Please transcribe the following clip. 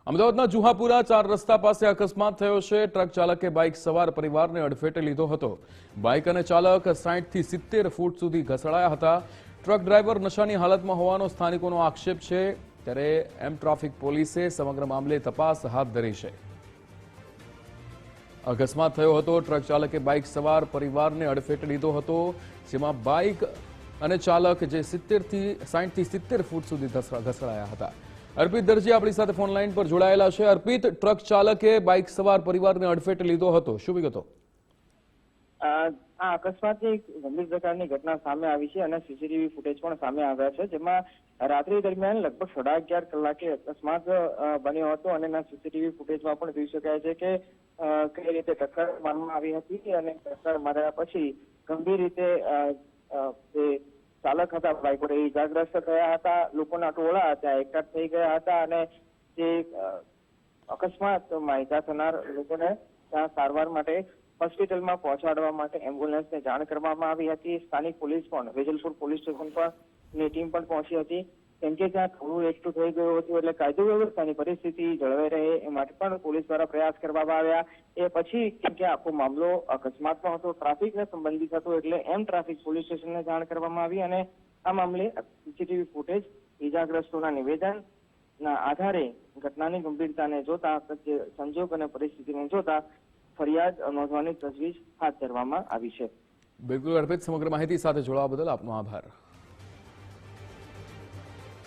અમદાવાદના જુહાપુરા 4 રસ્તા પાસે અકસ્માત થયો છે। ટ્રક ચાલકે બાઇક સવાર પરિવારને અડફેટે લીધો હતો। બાઇક અને ચાલક 60 થી 70 ફૂટ સુધી ઘસડાયા હતા। ટ્રક ડ્રાઈવર નશાની હાલતમાં હોવાનો સ્થાનિકોનો આક્ષેપ છે। ત્યારે એમ ટ્રાફિક પોલીસે સમગ્ર મામલે તપાસ હાથ ધરી છે। અકસ્માત થયો હતો। ટ્રક ચાલકે બાઇક સવાર પરિવારને અડફેટે લીધો હતો, જેમાં બાઇક અને ચાલક જે 60 થી 70 ફૂટ સુધી ઘસડાયા હતા। અર્પિત દરજી આપણી સાથે ફોન લાઈન પર જોડાયેલા છે। અર્પિત, ટ્રક ચાલકે બાઇક સવાર પરિવારને અડફેટે લીધો હતો, શું વિગતો? આ અકસ્માતની ગંભીર પ્રકારની ઘટના સામે આવી છે અને સીસીટીવી ફૂટેજ પણ સામે આવ્યા છે, જેમાં રાત્રિ દરમિયાન લગભગ 11:30 કલાકે અકસ્માત બન્યો હતો અને એના સીસીટીવી ફૂટેજમાં પણ જોઈ શકાય છે કે કઈ રીતે ટક્કર મારવામાં આવી હતી અને ટક્કર માર્યા પછી ગંભીર રીતે જે ચાલક હતા બાઇક પર ઇજાગ્રસ્ત થયા હતા। લોકોના ટોળા ત્યાં એકઠા થઈ ગયા હતા અને જે અકસ્માતમાં ઇજા થનાર લોકોને ત્યાં સારવાર માટે હોસ્પિટલમાં પહોંચાડવા માટે એમ્બ્યુલન્સને જાણ કરવામાં આવી હતી। સ્થાનિક પોલીસ પણ વેજલપુર પોલીસ સ્ટેશન ની ટીમ પણ પહોંચી હતી, કેમ કે ત્યાં થોડું એકઠું થઈ ગયું હતું, એટલે કાયદો વ્યવસ્થાની પરિસ્થિતિ જળવાઈ રહે એ માટે પણ પોલીસ દ્વારા પ્રયાસ કરવામાં આવ્યા। એ પછી કેમ કે આખો મામલો અકસ્માતનો હતો, ટ્રાફિકને સંબંધિત હતો, એટલે એમ ટ્રાફિક પોલીસ સ્ટેશનને જાણ કરવામાં આવી અને આ મામલે સીસીટીવી ફૂટેજ, ઇજાગ્રસ્તોના નિવેદનના આધારે ઘટનાની ગંભીરતાને જોતા, સંજોગ અને પરિસ્થિતિને જોતા ફરિયાદ નોંધવાની તજવીજ હાથ ધરવામાં આવી છે। બિલકુલ અર્પિત, સમગ્ર માહિતી સાથે જોડાવા બદલ આપનો આભાર।